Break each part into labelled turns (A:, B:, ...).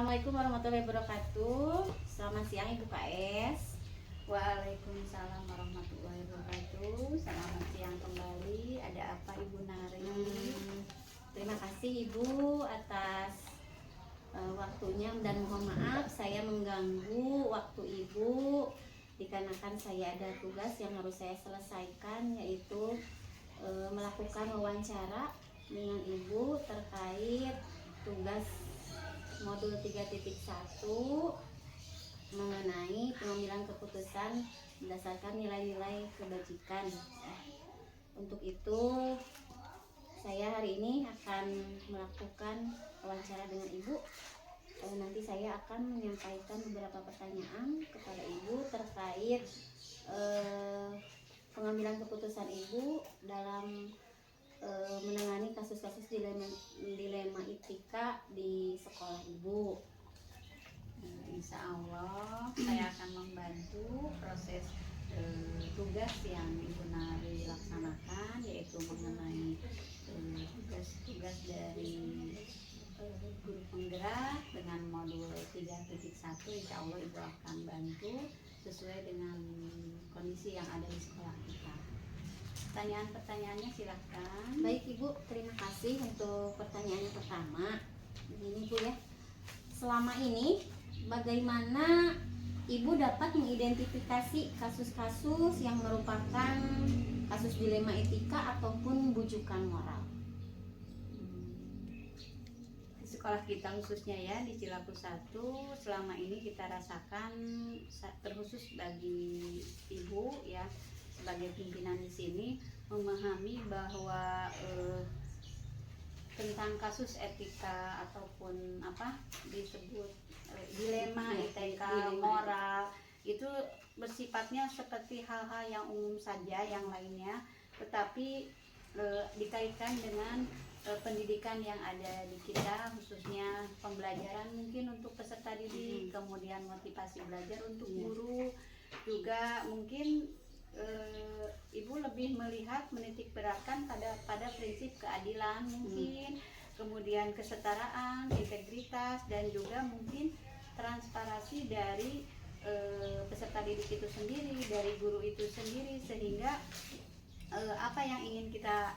A: Assalamualaikum warahmatullahi wabarakatuh. Selamat siang Ibu KS.
B: Waalaikumsalam warahmatullahi wabarakatuh. Selamat siang kembali. Ada apa Ibu Nari?
A: Terima kasih Ibu atas waktunya dan mohon maaf saya mengganggu waktu Ibu dikarenakan saya ada tugas yang harus saya selesaikan, yaitu melakukan wawancara dengan Ibu terkait tugas modul 3.1 mengenai pengambilan keputusan berdasarkan nilai-nilai kebajikan. Untuk itu saya hari ini akan melakukan wawancara dengan Ibu. Nanti saya akan menyampaikan beberapa pertanyaan kepada Ibu terkait pengambilan keputusan Ibu dalam menangani kasus-kasus dilema etika di sekolah Ibu.
B: Insya Allah saya akan membantu proses tugas yang Ibu Nari laksanakan, yaitu mengenai tugas-tugas dari guru penggerak dengan modul 3.1. Insya Allah Ibu akan bantu sesuai dengan kondisi yang ada di sekolah kita. Pertanyaan-pertanyaannya silahkan.
A: Baik Ibu, terima kasih untuk pertanyaan yang pertama. Begini Bu ya, selama ini bagaimana Ibu dapat mengidentifikasi kasus-kasus yang merupakan kasus dilema etika ataupun bujukan moral?
B: Di sekolah kita khususnya ya, di Cilaku 1, selama ini kita rasakan, terkhusus bagi Ibu ya, sebagai pimpinan di sini, memahami bahwa tentang kasus etika ataupun apa disebut dilema etika moral itu bersifatnya seperti hal-hal yang umum saja yang lainnya, tetapi dikaitkan dengan pendidikan yang ada di kita, khususnya pembelajaran mungkin untuk peserta didik, kemudian motivasi belajar untuk guru, juga mungkin Ibu lebih melihat menitik beratkan pada prinsip keadilan mungkin, kemudian kesetaraan, integritas, dan juga mungkin transparansi dari peserta didik itu sendiri, dari guru itu sendiri, sehingga apa yang ingin kita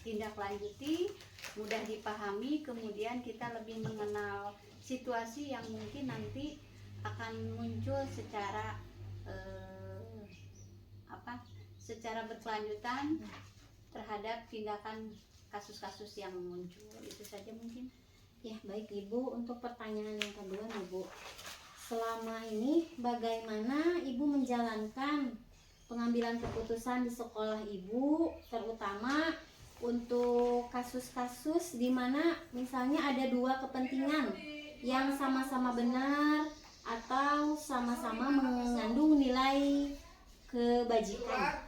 B: tindak lanjuti mudah dipahami, kemudian kita lebih mengenal situasi yang mungkin nanti akan muncul secara secara berkelanjutan terhadap tindakan kasus-kasus yang muncul. Itu saja mungkin.
A: Ya baik Ibu, untuk pertanyaan yang kedua Ibu, selama ini bagaimana Ibu menjalankan pengambilan keputusan di sekolah Ibu, terutama untuk kasus-kasus di mana misalnya ada dua kepentingan yang sama-sama benar atau sama-sama mengandung nilai kebajikan?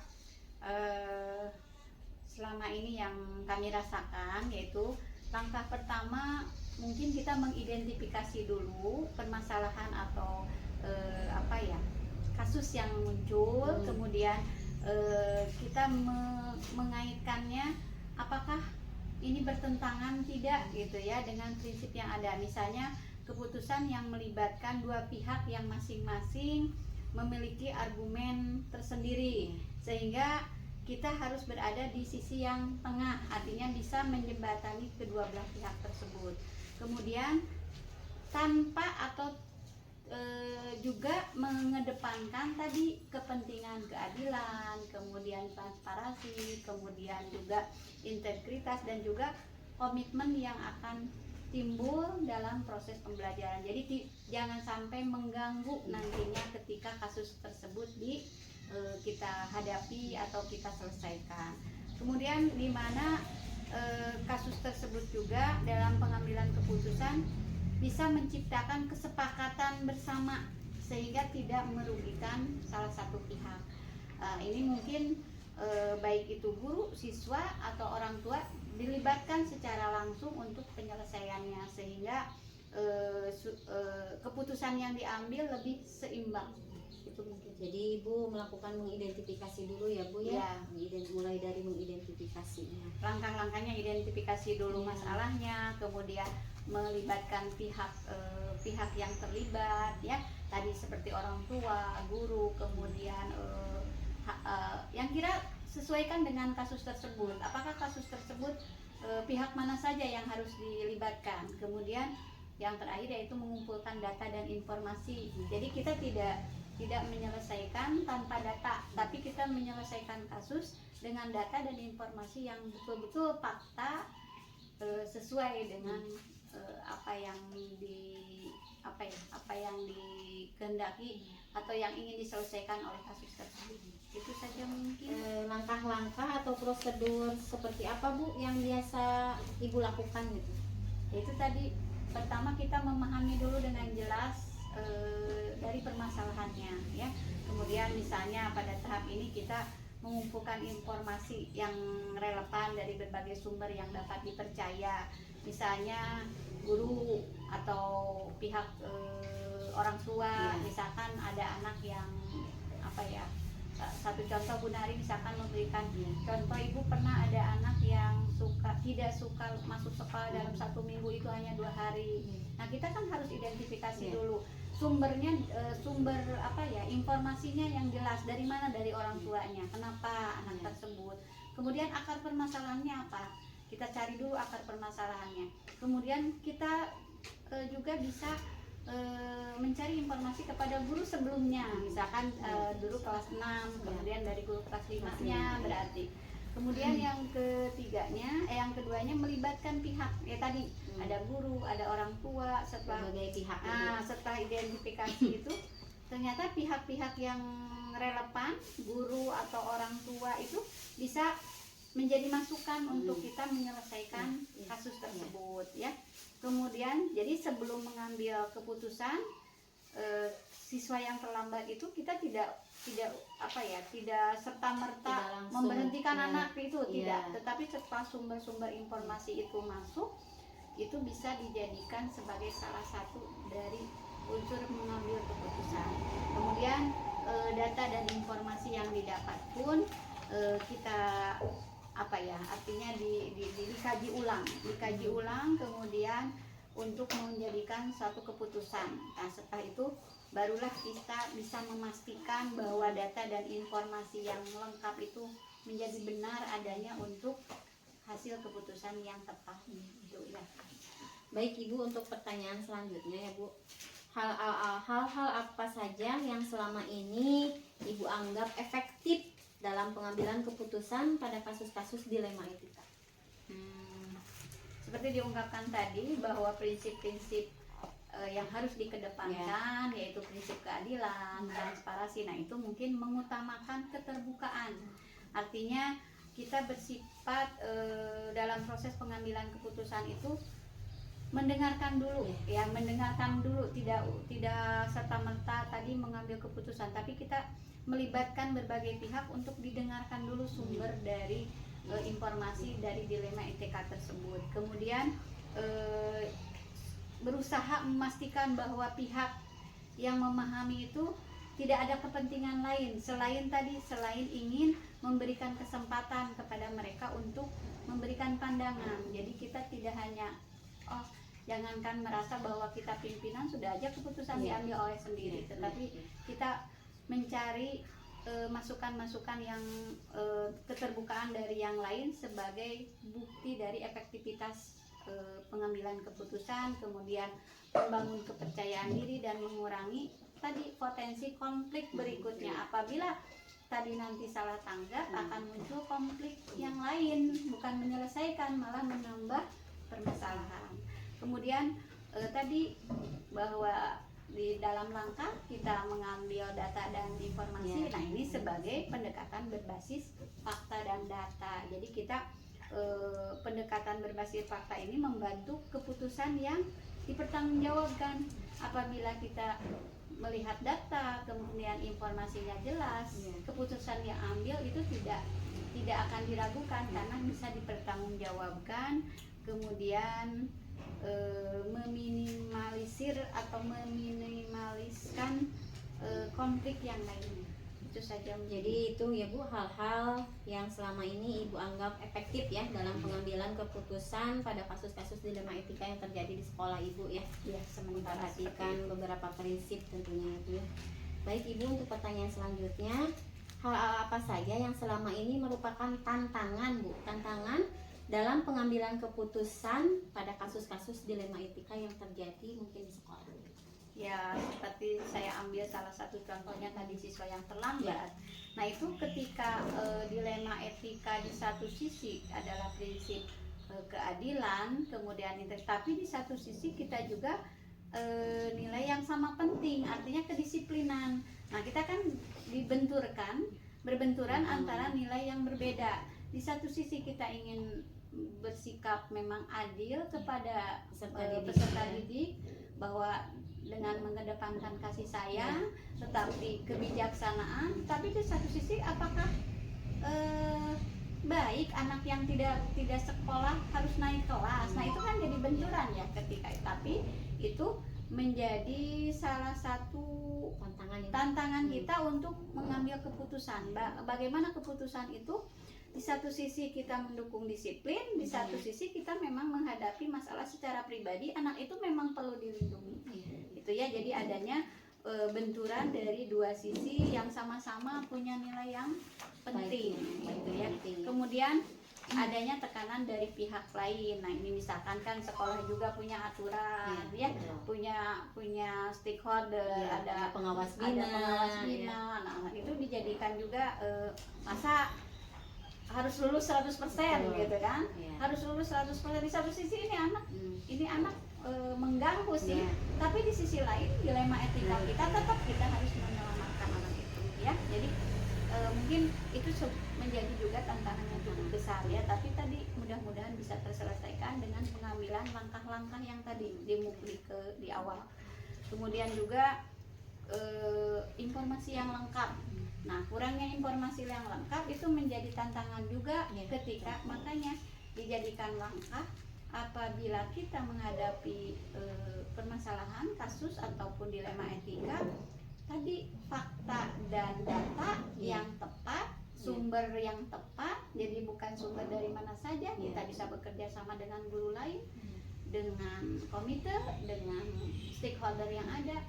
B: Selama ini yang kami rasakan, yaitu langkah pertama mungkin kita mengidentifikasi dulu permasalahan atau kasus yang muncul, kemudian kita mengaitkannya apakah ini bertentangan tidak gitu ya dengan prinsip yang ada. Misalnya keputusan yang melibatkan dua pihak yang masing-masing memiliki argumen tersendiri, sehingga kita harus berada di sisi yang tengah, artinya bisa menjembatani kedua belah pihak tersebut. Kemudian tanpa atau juga mengedepankan tadi kepentingan keadilan, kemudian transparansi, kemudian juga integritas, dan juga komitmen yang akan timbul dalam proses pembelajaran. Jadi jangan sampai mengganggu nantinya ketika kasus tersebut kita hadapi atau kita selesaikan. Kemudian di mana kasus tersebut juga dalam pengambilan keputusan bisa menciptakan kesepakatan bersama sehingga tidak merugikan salah satu pihak. Ini mungkin baik itu guru, siswa, atau orang tua dilibatkan secara langsung untuk penyelesaiannya, sehingga keputusan yang diambil lebih seimbang. Itu mungkin.
A: Jadi Ibu melakukan mengidentifikasi dulu ya Bu ya, mulai dari mengidentifikasinya.
B: langkah-langkahnya identifikasi dulu masalahnya, kemudian melibatkan pihak yang terlibat ya, tadi seperti orang tua, guru, kemudian yang kira sesuaikan dengan kasus tersebut, apakah kasus tersebut pihak mana saja yang harus dilibatkan. Kemudian yang terakhir yaitu mengumpulkan data dan informasi. Jadi kita tidak menyelesaikan tanpa data, tapi kita menyelesaikan kasus dengan data dan informasi yang betul-betul fakta, sesuai dengan apa yang dikehendaki atau yang ingin diselesaikan oleh kasus tersebut. Itu saja mungkin.
A: Langkah-langkah atau prosedur seperti apa Bu yang biasa Ibu lakukan gitu?
B: Itu tadi, pertama kita memahami dulu dengan jelas dari permasalahannya ya. Kemudian misalnya pada tahap ini kita mengumpulkan informasi yang relevan dari berbagai sumber yang dapat dipercaya, misalnya guru atau pihak orang tua. Misalkan ada anak yang satu contoh Bu Nari misalkan memberikan contoh, ibu pernah ada anak yang tidak suka masuk sekolah dalam 1 minggu, itu hanya 2 hari. Nah kita kan harus identifikasi dulu sumbernya, informasinya yang jelas dari mana, dari orang tuanya, kenapa anak tersebut, kemudian akar permasalahannya apa, kita cari dulu akar permasalahannya. Kemudian kita juga bisa mencari informasi kepada guru sebelumnya, misalkan dulu kelas 6, kemudian dari guru kelas 5-nya berarti. Kemudian yang keduanya melibatkan pihak ya tadi, ada guru, ada orang tua. Setelah
A: pihak
B: setelah identifikasi itu ternyata pihak-pihak yang relevan, guru atau orang tua itu bisa menjadi masukan untuk kita menyelesaikan kasus tersebut ya. Kemudian jadi sebelum mengambil keputusan, siswa yang terlambat itu kita tidak serta-merta memberhentikan anak itu, tidak, tetapi setelah sumber-sumber informasi itu masuk, itu bisa dijadikan sebagai salah satu dari unsur mengambil keputusan. Kemudian data dan informasi yang didapat pun kita artinya dikaji ulang, kemudian untuk menjadikan suatu keputusan. Nah setelah itu barulah kita bisa memastikan bahwa data dan informasi yang lengkap itu menjadi benar adanya untuk hasil keputusan yang tepat itu ya.
A: Baik Ibu, untuk pertanyaan selanjutnya ya Bu, hal-hal apa saja yang selama ini Ibu anggap efektif dalam pengambilan keputusan pada kasus-kasus dilema etika?
B: Seperti diungkapkan tadi bahwa prinsip-prinsip yang harus dikedepankan yaitu prinsip keadilan, transparansi. Nah itu mungkin mengutamakan keterbukaan. Artinya kita bersifat dalam proses pengambilan keputusan itu mendengarkan dulu tidak serta-merta tadi mengambil keputusan, tapi kita melibatkan berbagai pihak untuk didengarkan dulu sumber dari informasi dari dilema etika tersebut. Kemudian berusaha memastikan bahwa pihak yang memahami itu tidak ada kepentingan lain selain ingin memberikan kesempatan kepada mereka untuk memberikan pandangan. Jadi kita tidak hanya jangankan merasa bahwa kita pimpinan sudah aja keputusan diambil oleh sendiri, tetapi kita mencari masukan-masukan yang keterbukaan dari yang lain sebagai bukti dari efektivitas pengambilan keputusan, kemudian membangun kepercayaan diri dan mengurangi tadi potensi konflik berikutnya. Apabila tadi nanti salah tanggap akan muncul konflik yang lain, bukan menyelesaikan malah menambah permasalahan. Kemudian tadi bahwa di dalam langkah kita mengambil data dan informasi, nah ini sebagai pendekatan berbasis fakta dan data. Jadi kita pendekatan berbasis fakta ini membantu keputusan yang dipertanggungjawabkan. Apabila kita melihat data, kemudian informasinya jelas, keputusan yang ambil itu tidak akan diragukan karena bisa dipertanggungjawabkan. Kemudian meminimalisir atau meminimaliskan konflik yang lainnya. Itu saja.
A: Jadi itu ya Bu, hal-hal yang selama ini Ibu anggap efektif ya dalam pengambilan keputusan pada kasus-kasus dilema etika yang terjadi di sekolah Ibu ya.
B: Ya, sementara
A: Memperhatikan beberapa prinsip tentunya itu ya. Baik Ibu, untuk pertanyaan selanjutnya, hal apa saja yang selama ini merupakan tantangan Bu, tantangan dalam pengambilan keputusan pada kasus-kasus dilema etika yang terjadi mungkin di sekolah?
B: Ya, seperti saya ambil salah satu contohnya tadi, siswa yang terlambat. Nah, itu ketika dilema etika di satu sisi adalah prinsip keadilan, kemudian tapi di satu sisi kita juga nilai yang sama penting, artinya kedisiplinan. Nah, kita kan berbenturan antara nilai yang berbeda. Di satu sisi kita ingin bersikap memang adil kepada peserta didik, bahwa dengan mengedepankan kasih sayang, tetapi kebijaksanaan. Tapi di satu sisi apakah baik anak yang tidak sekolah harus naik kelas? Nah, itu kan jadi benturan ya ketika. Tapi itu menjadi salah satu tantangan kita untuk mengambil keputusan. Bagaimana keputusan itu? Di satu sisi kita mendukung disiplin, di satu sisi kita memang menghadapi masalah secara pribadi. Anak itu memang perlu dilindungi, gitu ya. Jadi adanya benturan dari dua sisi yang sama-sama punya nilai yang penting, gitu ya. Kemudian adanya tekanan dari pihak lain. Nah, ini misalkan kan sekolah juga punya aturan, ya, punya stakeholder, ada
A: pengawas bina.
B: Nah, itu dijadikan juga masa harus lulus 100% gitu kan. Harus lulus 100%. Di satu sisi ini anak mengganggu sih, tapi di sisi lain dilema etika kita harus menyelamatkan anak itu ya. Jadi mungkin itu menjadi juga tantangan yang cukup besar ya, tapi tadi mudah-mudahan bisa terselesaikan dengan pengambilan langkah-langkah yang tadi di awal. Kemudian juga informasi yang lengkap. Nah, kurangnya informasi yang lengkap itu menjadi tantangan juga ketika makanya dijadikan langkah apabila kita menghadapi permasalahan kasus ataupun dilema etika, tadi fakta dan data yang tepat, sumber yang tepat. Jadi bukan sumber dari mana saja, kita bisa bekerja sama dengan guru lain, dengan komite, dengan stakeholder yang ada.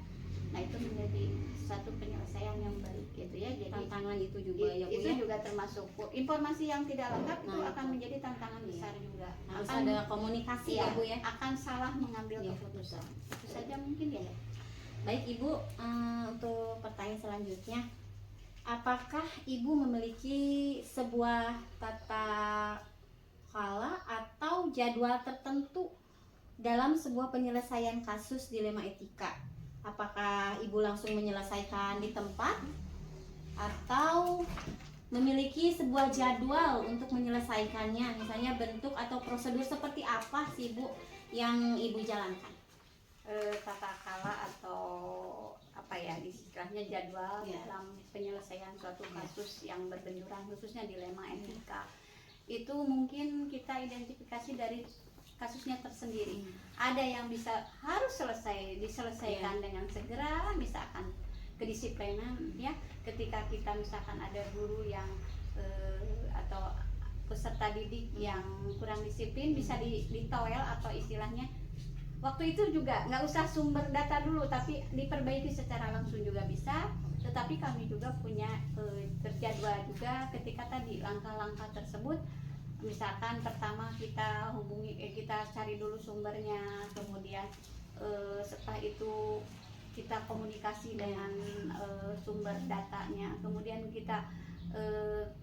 B: Nah, itu menjadi satu penyelesaian yang baik gitu ya. Jadi
A: tantangan itu juga ya Bu,
B: itu
A: ya?
B: juga termasuk informasi yang tidak lengkap. Itu akan menjadi tantangan besar juga.
A: Harus ada komunikasi ya Bu ya.
B: Akan salah mengambil keputusan. Itu saja mungkin ya.
A: Baik Ibu, untuk pertanyaan selanjutnya, apakah Ibu memiliki sebuah tata kelola atau jadwal tertentu dalam sebuah penyelesaian kasus dilema etika? Apakah Ibu langsung menyelesaikan di tempat atau memiliki sebuah jadwal untuk menyelesaikannya? Misalnya bentuk atau prosedur seperti apa sih Bu yang Ibu jalankan?
B: Tata kelola atau apa ya istilahnya jadwal dalam penyelesaian suatu kasus yang berbenturan, khususnya dilema etika. Itu mungkin kita identifikasi dari kasusnya tersendiri. Ada yang harus diselesaikan dengan segera, misalkan kedisiplinan ya. Ketika kita misalkan ada guru yang atau peserta didik yang kurang disiplin, bisa ditowel atau istilahnya waktu itu juga nggak usah sumber data dulu, tapi diperbaiki secara langsung juga bisa. Tetapi kami juga punya terjadwal juga ketika tadi langkah-langkah tersebut. Misalkan pertama kita kita cari dulu sumbernya, kemudian setelah itu kita komunikasi dengan sumber datanya, kemudian kita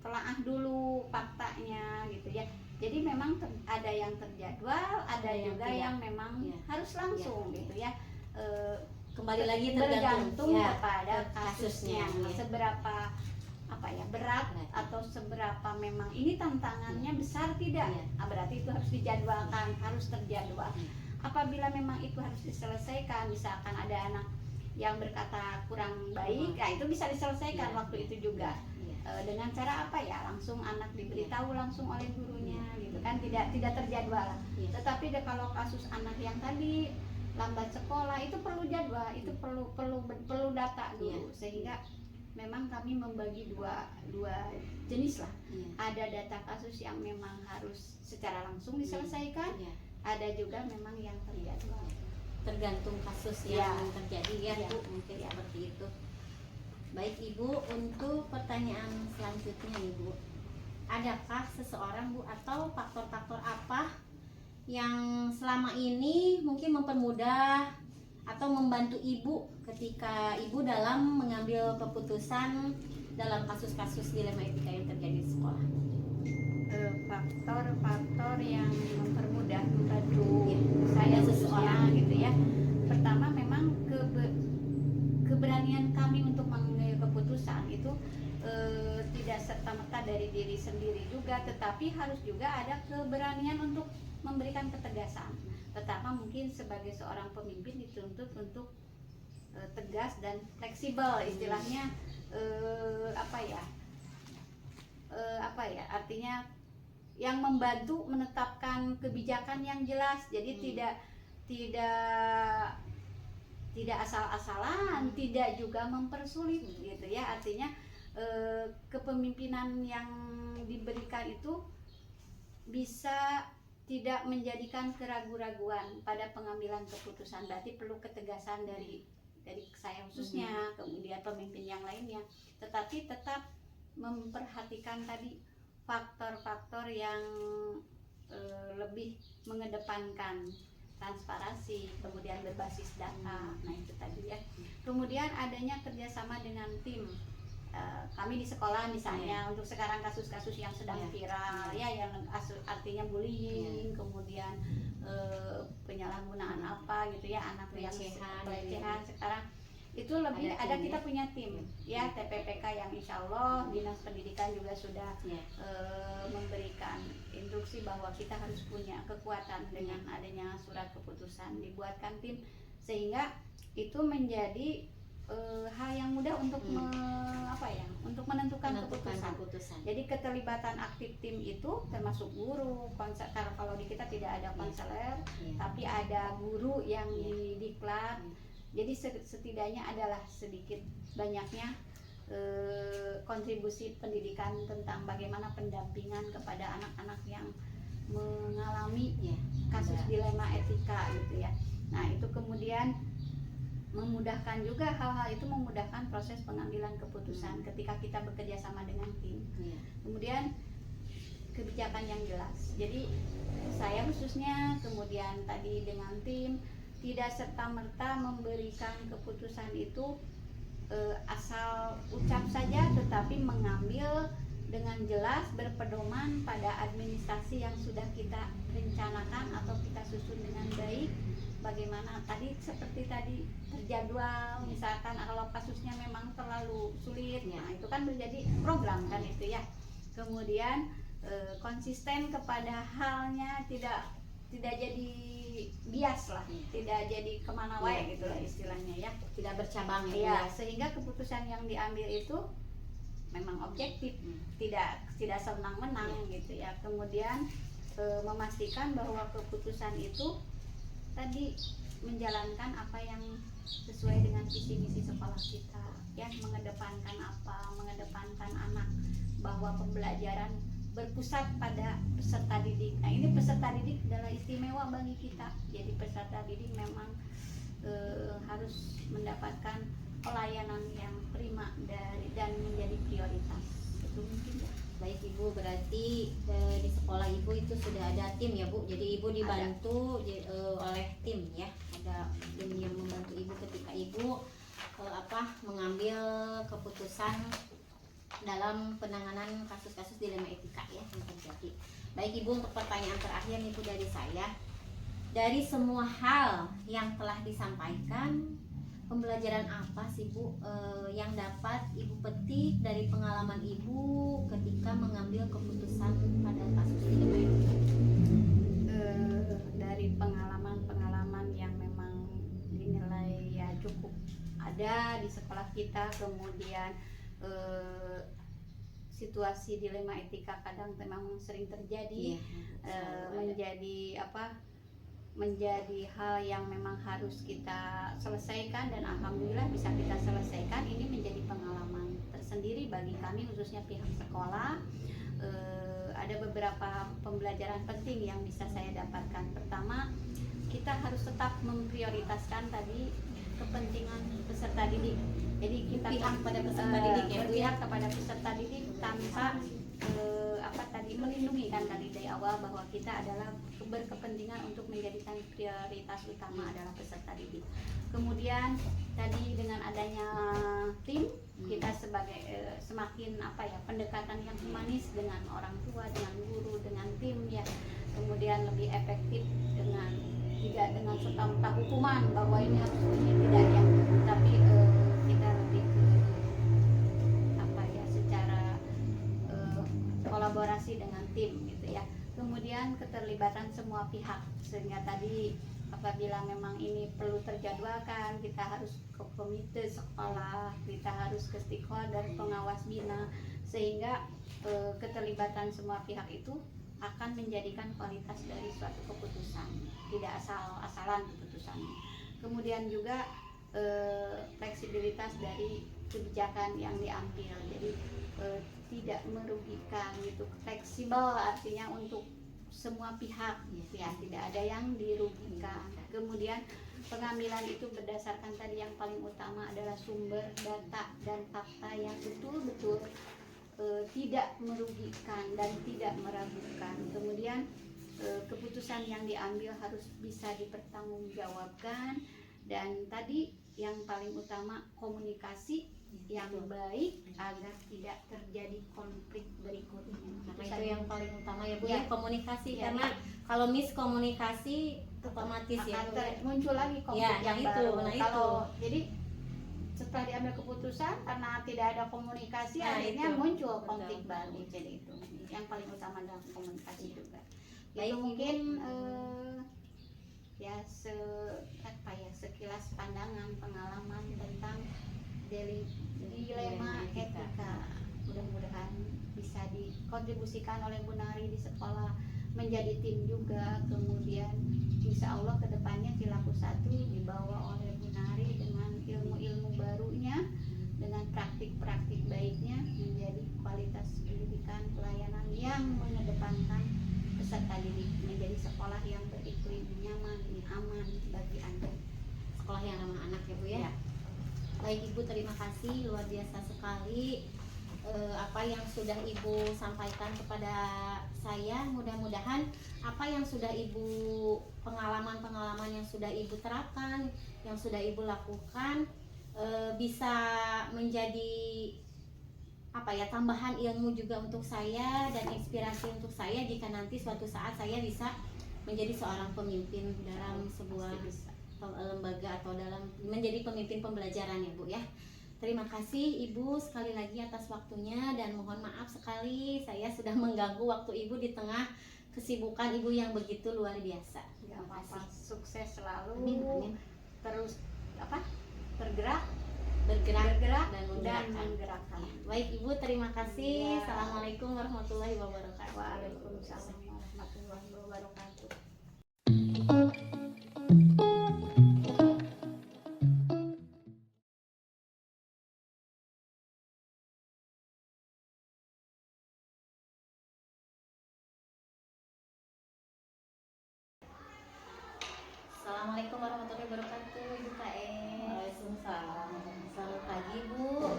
B: telaah dulu faktanya gitu ya. Jadi memang ada yang terjadwal, ada juga yang memang harus langsung gitu ya.
A: Kembali lagi
B: tergantung kepada kasusnya, seberapa berat atau seberapa memang ini tantangannya besar tidak. Berarti itu harus dijadwalkan, harus terjadwal. Apabila memang itu harus diselesaikan, misalkan ada anak yang berkata kurang baik, itu bisa diselesaikan waktu itu juga. Dengan cara apa ya, langsung anak diberitahu langsung oleh gurunya gitu kan, tidak terjadwal. Tetapi kalau kasus anak yang tadi lambat sekolah, itu perlu jadwal, itu perlu data dulu, sehingga memang kami membagi dua jenis lah.
A: Iya.
B: Ada data kasus yang memang harus secara langsung diselesaikan,
A: Iya.
B: ada juga memang yang terjadwal.
A: Tergantung kasus
B: Iya.
A: yang terjadi ya
B: Iya.
A: Bu, mungkin
B: Iya.
A: seperti itu. Baik Ibu, untuk pertanyaan selanjutnya Ibu, adakah seseorang Bu atau faktor-faktor apa yang selama ini mungkin mempermudah atau membantu Ibu ketika Ibu dalam mengambil keputusan dalam kasus-kasus dilema etika yang terjadi di sekolah?
B: Faktor-faktor yang mempermudah membantu
A: Ya,
B: saya
A: ada
B: seseorang
A: seseorang.
B: gitu ya. Pertama memang keberanian kami untuk mengambil keputusan itu tidak serta-merta dari diri sendiri juga, tetapi harus juga ada keberanian untuk memberikan ketegasan. Pertama mungkin sebagai seorang pemimpin dituntut untuk tegas dan fleksibel, istilahnya artinya yang membantu menetapkan kebijakan yang jelas. Jadi tidak asal-asalan, tidak juga mempersulit gitu ya. Artinya kepemimpinan yang diberikan itu bisa tidak menjadikan keraguan-raguan pada pengambilan keputusan. Berarti perlu ketegasan dari saya khususnya, kemudian pemimpin yang lainnya, tetapi tetap memperhatikan tadi faktor-faktor yang lebih mengedepankan transparansi, kemudian berbasis data. Nah itu tadi ya. Kemudian adanya kerjasama dengan tim. Kami di sekolah misalnya untuk sekarang kasus-kasus yang sedang viral ya, yang artinya bullying, kemudian penyalahgunaan apa gitu ya, anak yang pelecehan sekarang itu lebih ada kita punya tim ya, TPPK yang insya Allah Dinas Pendidikan juga sudah memberikan instruksi bahwa kita harus punya kekuatan dengan adanya surat keputusan, dibuatkan tim sehingga itu menjadi hal yang mudah untuk untuk menentukan keputusan. Jadi keterlibatan aktif tim itu termasuk guru, kalau di kita tidak ada konselor, tapi ada guru yang didiklat. Jadi setidaknya adalah sedikit banyaknya kontribusi pendidikan tentang bagaimana pendampingan kepada anak-anak yang mengalami kasus dilema etika gitu ya. Nah itu kemudian memudahkan juga, hal-hal itu memudahkan proses pengambilan keputusan ketika kita bekerja sama dengan tim. Kemudian kebijakan yang jelas. Jadi saya khususnya, kemudian tadi dengan tim, tidak serta-merta memberikan keputusan itu asal ucap saja, tetapi mengambil dengan jelas berpedoman pada administrasi yang sudah kita rencanakan atau kita susun dengan baik. Bagaimana tadi seperti tadi terjadwal, misalkan kalau kasusnya memang terlalu sulit, nah itu kan menjadi program kan itu ya. Kemudian konsisten kepada halnya, tidak jadi bias lah, tidak jadi kemana wae gitu lah istilahnya ya,
A: tidak bercabang
B: ya, sehingga keputusan yang diambil itu memang objektif, tidak senang-menang gitu ya. Kemudian memastikan bahwa keputusan itu tadi menjalankan apa yang sesuai dengan visi misi sekolah kita ya, mengedepankan anak, bahwa pembelajaran berpusat pada peserta didik. Nah ini peserta didik adalah istimewa bagi kita. Jadi peserta didik memang harus mendapatkan pelayanan yang prima dan menjadi prioritas. Itu mungkin ya.
A: Baik Ibu, berarti di sekolah Ibu itu sudah ada tim ya Bu. Jadi Ibu dibantu oleh tim ya. Ada tim yang membantu Ibu ketika Ibu mengambil keputusan dalam penanganan kasus-kasus dilema etika ya yang terjadi. Baik Ibu, untuk pertanyaan terakhir nih Bu dari saya. Dari semua hal yang telah disampaikan, pembelajaran apa sih Bu yang dapat Ibu petik dari pengalaman Ibu ketika mengambil keputusan pada kasus dilema etika?
B: Dari pengalaman yang memang dinilai ya cukup ada di sekolah kita, kemudian situasi dilema etika kadang memang sering terjadi, menjadi menjadi hal yang memang harus kita selesaikan, dan alhamdulillah bisa kita selesaikan. Ini menjadi pengalaman tersendiri bagi kami, khususnya pihak sekolah. Ada beberapa pembelajaran penting yang bisa saya dapatkan. Pertama, kita harus tetap memprioritaskan tadi kepentingan peserta didik. Jadi kita
A: Berpihak pada peserta didik ya, Bu, ya?
B: berpihak kepada peserta didik tanpa melindungi kan tadi dari awal bahwa kita adalah berkepentingan untuk menjadikan prioritas utama adalah peserta didik. Kemudian tadi dengan adanya tim, kita sebagai semakin pendekatan yang humanis dengan orang tua, dengan guru, dengan tim ya. Kemudian lebih efektif dengan tidak dengan serta-merta hukuman bahwa ini harus ini tidak ya, tapi kita lebih ke secara kolaborasi dengan tim gitu ya. Kemudian keterlibatan semua pihak, sehingga tadi apabila memang ini perlu terjadwalkan, kita harus ke komite sekolah, kita harus ke stakeholder, pengawas bina, sehingga keterlibatan semua pihak itu akan menjadikan kualitas dari suatu keputusan, tidak asal-asalan keputusannya. Kemudian juga fleksibilitas dari kebijakan yang diambil, jadi tidak merugikan gitu, fleksibel artinya untuk semua pihak ya, tidak ada yang dirugikan. Kemudian pengambilan itu berdasarkan tadi yang paling utama adalah sumber data dan fakta yang betul-betul tidak merugikan dan tidak meragukan. Kemudian keputusan yang diambil harus bisa dipertanggungjawabkan, dan tadi yang paling utama komunikasi yang baik agar tidak terjadi konflik berikutnya.
A: Karena itu yang paling utama ya Bu
B: Ya.
A: ya, komunikasi,
B: Ya,
A: karena
B: ya.
A: kalau miskomunikasi otomatis ya Bu, ya.
B: muncul lagi konflik
A: Ya,
B: yang
A: nah
B: baru.
A: itu, nah
B: Kalau
A: itu.
B: jadi setelah diambil keputusan karena tidak ada komunikasi,
A: Nah,
B: akhirnya
A: itu.
B: muncul
A: Betul.
B: konflik baru. Jadi itu yang paling utama dalam komunikasi juga.
A: Baik,
B: Itu
A: Ibu.
B: mungkin sekilas pandangan pengalaman tentang dilema etika. Mudah-mudahan bisa dikontribusikan oleh Bu Nari di sekolah, menjadi tim juga. Kemudian insya Allah kedepannya Cilaku 1 dibawa oleh Bu Nari dengan ilmu-ilmu barunya, dengan praktik-praktik baiknya, menjadi kualitas pendidikan pelayanan yang mengedepankan peserta didik, menjadi sekolah yang beriklim nyaman, aman bagi Anda.
A: Sekolah yang ramah anak ya Bu ya.
B: Ya.
A: Baik Ibu, terima kasih, luar biasa sekali apa yang sudah Ibu sampaikan kepada saya. Mudah-mudahan apa yang sudah Ibu, pengalaman-pengalaman yang sudah Ibu terapkan, yang sudah Ibu lakukan bisa menjadi tambahan ilmu juga untuk saya dan inspirasi untuk saya jika nanti suatu saat saya bisa menjadi seorang pemimpin dalam sebuah lembaga atau dalam menjadi pemimpin pembelajaran ya Bu ya. Terima kasih Ibu sekali lagi atas waktunya, dan mohon maaf sekali saya sudah mengganggu waktu Ibu di tengah kesibukan Ibu yang begitu luar biasa.
B: Gak
A: Terima
B: apa-apa,
A: kasih.
B: sukses selalu.
A: Amin, amin.
B: Terus bergerak
A: dan
B: menggerakkan.
A: Baik Ibu, terima kasih.
B: Ya.
A: Assalamualaikum warahmatullahi wabarakatuh.
B: Waalaikumsalam warahmatullahi wabarakatuh.
A: Assalamualaikum warahmatullahi wabarakatuh, Ibu KE.
C: Waalaikumsalam.
A: Selamat pagi Bu.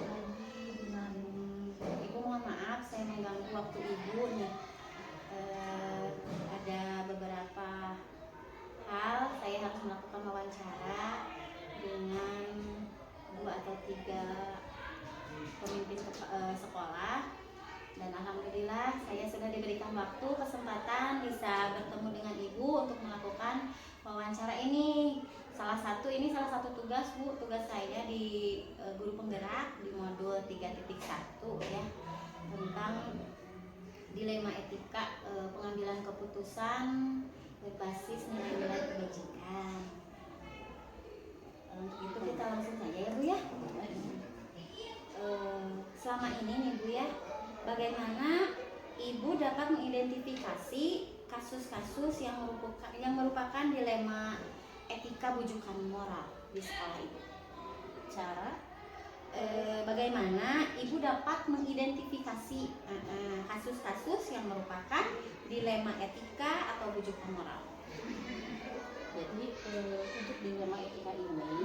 A: Ibu mohon maaf saya mengganggu waktu Ibu nih. Ada beberapa hal saya harus melakukan wawancara dengan 2 atau 3 pemimpin sekolah, dan alhamdulillah saya sudah diberikan waktu kesempatan bisa bertemu dengan Ibu untuk melakukan wawancara ini. Salah satu tugas Bu, tugas saya di guru penggerak di modul 3.1 ya, tentang dilema etika pengambilan keputusan berbasis nilai-nilai kebajikan. Untuk itu kita langsung saja ya Bu ya. Selama ini nih Bu ya, bagaimana Ibu dapat mengidentifikasi kasus kasus-kasus yang merupakan dilema etika bujukan moral di sekolah Ibu. Cara bagaimana Ibu dapat mengidentifikasi kasus-kasus yang merupakan dilema etika atau bujukan moral.
C: Jadi untuk dilema etika ini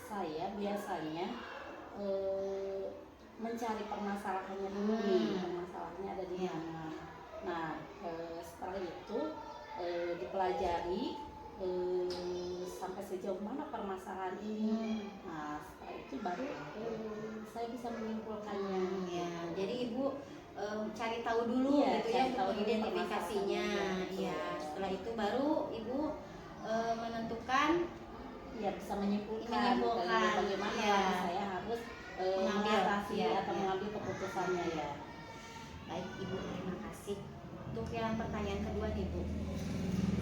C: saya biasanya mencari permasalahannya dulu nih, permasalahannya ada di mana. Nah setelah itu dipelajari sampai sejauh mana permasalahan ini. Nah setelah itu baru saya bisa menyimpulkannya.
A: Ya, jadi Ibu cari tahu dulu
C: Iya,
A: gitu ya
C: cari
A: untuk
C: tahu dulu
A: mengidentifikasinya.
C: permasalahannya.
A: Ya, setelah itu baru Ibu menentukan
C: Ya bisa menyimpulkan, bagaimana
A: ya.
C: saya harus
A: Mengambil,
C: mengatasi
A: ya,
C: atau
A: ya.
C: mengambil keputusannya ya.
A: Baik Ibu, terima kasih. Untuk yang pertanyaan kedua nih Bu,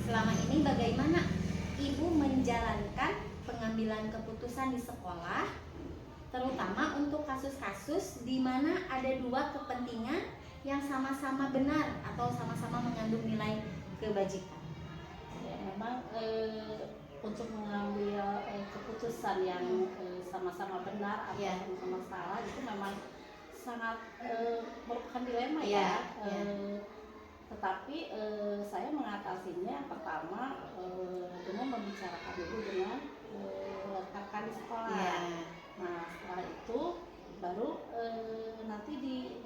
A: selama ini bagaimana Ibu menjalankan pengambilan keputusan di sekolah, terutama untuk kasus-kasus di mana ada dua kepentingan yang sama-sama benar atau sama-sama mengandung nilai kebajikan?
C: Ya, memang untuk mengambil keputusan yang sama-sama benar atau
A: Ya.
C: sama-sama salah itu memang sangat merupakan dilema
A: Ya,
C: ya. Tetapi saya mengatasinya pertama dengan membicarakan dulu dengan rekan di sekolah.
A: Ya.
C: Nah setelah itu baru nanti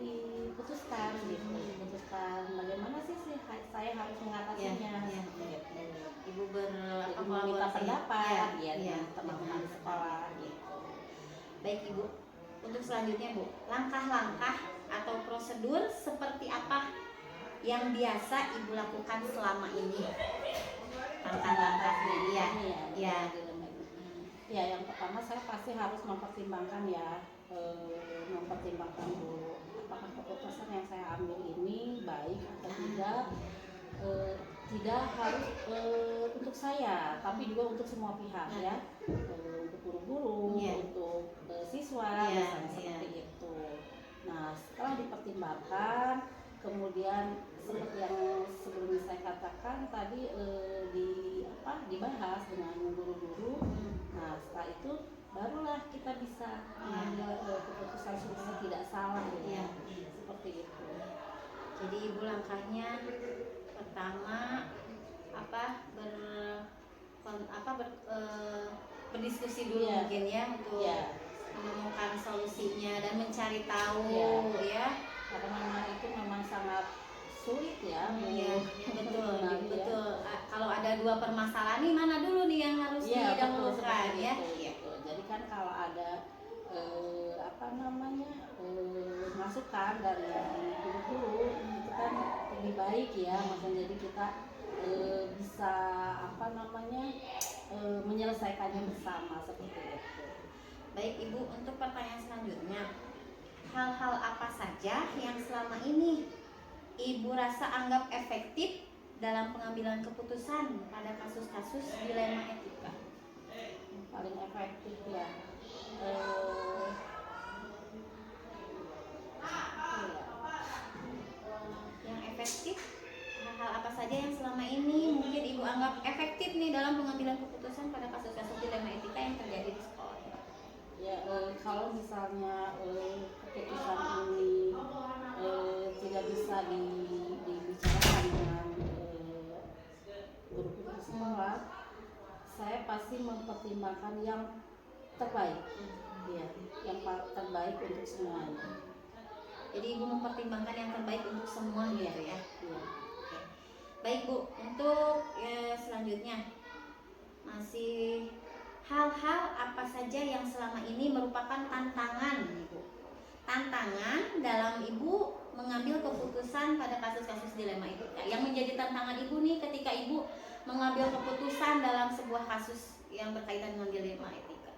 C: diputuskan gitu, diputuskan bagaimana sih saya harus mengatasinya.
A: Ya. Ibu
C: Meminta pendapat
A: ya,
C: dengan teman-teman di sekolah gitu.
A: Baik Ibu, untuk selanjutnya Bu, langkah-langkah atau prosedur seperti apa yang biasa Ibu lakukan selama ini? Langkah-langkahnya ya.
C: Ya, yang pertama saya pasti harus mempertimbangkan ya, mempertimbangkan dulu apakah keputusan yang saya ambil ini baik atau tidak. Tidak harus untuk saya, tapi juga untuk semua pihak ya, untuk guru-guru, untuk siswa, misalnya seperti itu. Nah, setelah dipertimbangkan, kemudian seperti yang sebelumnya saya katakan tadi dibahas dengan guru-guru. Nah, setelah itu barulah kita bisa mengambil keputusan supaya tidak salah ya. Seperti itu.
A: Jadi Ibu langkahnya pertama berdiskusi dulu mungkin ya untuk menemukan solusinya dan mencari tahu ya.
C: Karena memang itu memang sangat sulit ya.
A: Betul. Kalau ada dua permasalahan nih mana dulu nih yang harus didahulukan ya.
C: Jadi kan kalau ada masukan dari guru-guru itu kan lebih baik ya, maksudnya jadi kita bisa menyelesaikannya bersama seperti itu.
A: Baik Ibu, untuk pertanyaan selanjutnya, hal-hal apa saja yang selama ini Ibu rasa anggap efektif dalam pengambilan keputusan pada kasus-kasus dilema etika?
C: Paling efektif ya,
A: yang efektif, hal-hal apa saja yang selama ini mungkin Ibu anggap efektif nih dalam pengambilan keputusan pada kasus-kasus dilema etika yang terjadi di sekolah?
C: Ya, kalau misalnya keputusan ini tidak bisa dibicarakan dengan guru-guru di sekolah, saya pasti mempertimbangkan yang terbaik, ya, yang terbaik untuk semuanya.
A: Jadi Ibu mempertimbangkan yang terbaik untuk semua gitu ya. Oke. Baik Bu, untuk selanjutnya masih hal-hal apa saja yang selama ini merupakan tantangan Ibu? Tantangan dalam Ibu mengambil keputusan pada kasus-kasus dilema etika. Yang menjadi tantangan Ibu nih ketika Ibu mengambil keputusan dalam sebuah kasus yang berkaitan dengan dilema etika.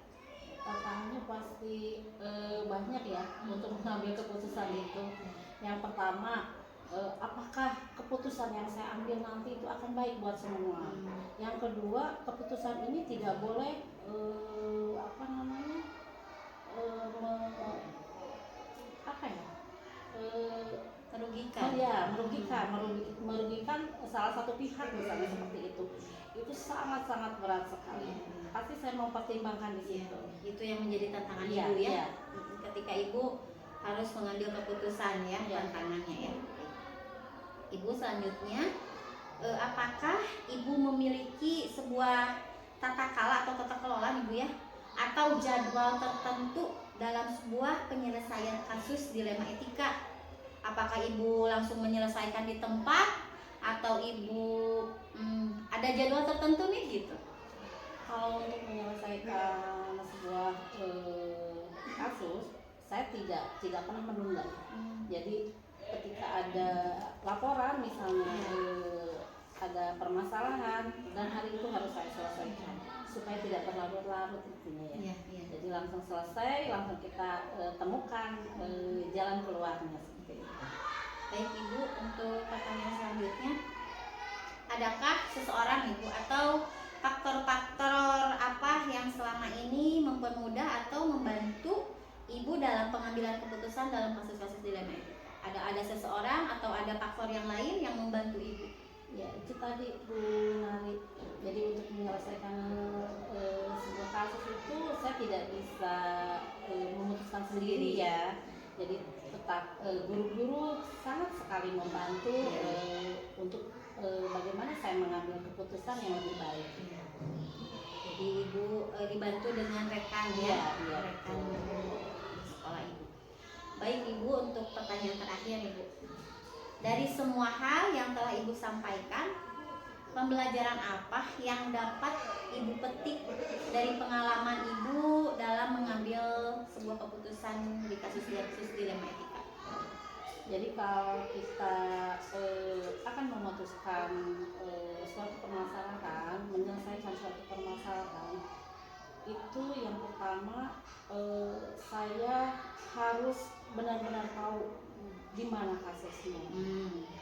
C: Tantangannya pasti banyak ya untuk mengambil keputusan itu. Yang pertama, apakah keputusan yang saya ambil nanti itu akan baik buat semua. Yang kedua, keputusan ini tidak boleh
A: merugikan.
C: Ya, merugikan salah satu pihak misalnya seperti itu sangat berat sekali. Pasti saya mau pertimbangkan di situ.
A: Itu yang menjadi tantangan
C: Iya,
A: ibu ya.
C: iya.
A: Ketika ibu harus mengambil keputusan ya,
C: Iya.
A: tantangannya ya. Ibu selanjutnya, apakah ibu memiliki sebuah tata kelola atau tata kelola ibu ya, atau jadwal tertentu dalam sebuah penyelesaian kasus dilema etika? Apakah ibu langsung menyelesaikan di tempat atau ibu ada jadwal tertentu nih gitu?
C: Kalau untuk menyelesaikan sebuah kasus, saya tidak pernah menunda. Jadi ketika ada laporan misalnya ada permasalahan dan hari itu harus saya selesaikan supaya tidak berlarut-larut intinya ya.
A: Iya.
C: Jadi langsung selesai, langsung kita temukan jalan keluarnya seperti itu.
A: Baik ibu, untuk pertanyaan selanjutnya, adakah seseorang ibu atau faktor-faktor apa yang selama ini mempermudah atau membantu ibu dalam pengambilan keputusan dalam kasus-kasus dilema etika? Ada seseorang atau ada faktor yang lain yang membantu ibu?
C: Ya itu tadi Bu Nari. Jadi untuk menyelesaikan sebuah kasus itu saya tidak bisa memutuskan sendiri ya. Jadi tetap guru-guru sangat sekali membantu untuk bagaimana saya mengambil keputusan yang lebih baik.
A: Jadi ibu dibantu dengan rekan ya,
C: Iya.
A: rekan di sekolah ibu. Baik ibu, untuk pertanyaan terakhir ibu, dari semua hal yang telah ibu sampaikan, pembelajaran apa yang dapat ibu petik dari pengalaman ibu dalam mengambil sebuah keputusan di kasus dilema etika?
C: Jadi kalau kita akan memutuskan suatu permasalahan, menyelesaikan suatu permasalahan, itu yang pertama saya harus benar-benar tahu di mana kasusnya.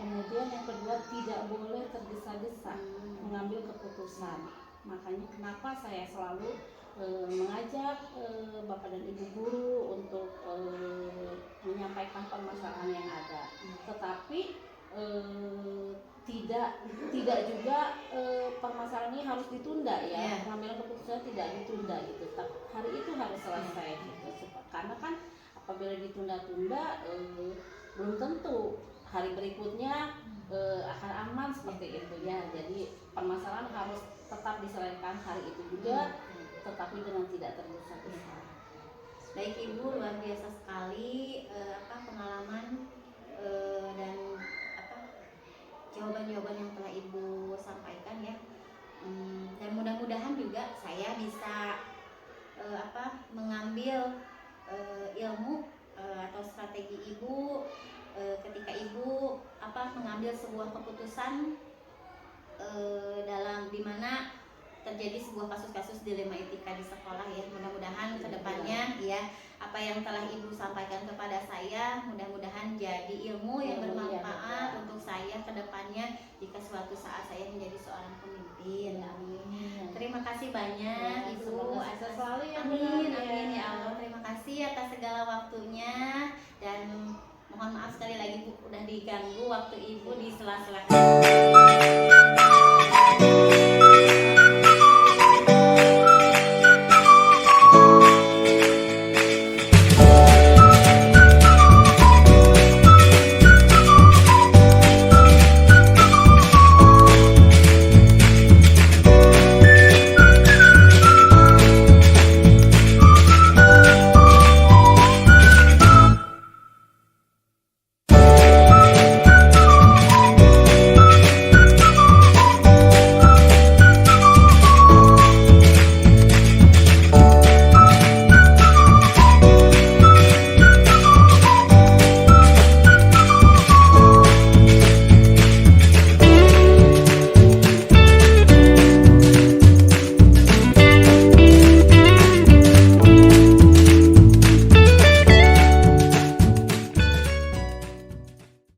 C: Kemudian yang kedua, tidak boleh tergesa-gesa mengambil keputusan. Makanya kenapa saya selalu mengajak Bapak dan Ibu guru untuk menyampaikan permasalahan yang ada. Tetapi tidak juga permasalahan ini harus ditunda ya. Pengambilan keputusan tidak ditunda gitu. Hari itu harus selesai gitu. Karena kan apabila ditunda-tunda belum tentu hari berikutnya akan aman seperti itu ya. Jadi permasalahan harus tetap diselesaikan hari itu juga, tetapi dengan tidak tergesa-gesa.
A: Baik ibu, luar biasa sekali pengalaman dan jawaban-jawaban yang telah ibu sampaikan ya. Dan mudah-mudahan juga saya bisa mengambil ilmu atau strategi ibu ketika ibu mengambil sebuah keputusan dalam dimana terjadi sebuah kasus-kasus dilema etika di sekolah ya. Mudah-mudahan kedepannya ya apa yang telah ibu sampaikan kepada saya mudah-mudahan jadi ilmu yang bermanfaat untuk saya kedepannya jika suatu saat saya menjadi seorang pemimpin. Amin. Terima kasih banyak ibu atas
C: selalu ya.
A: Amin ya Allah. Terima kasih atas segala waktunya dan mohon maaf sekali lagi Bu udah diganggu waktu ibu di sela-sela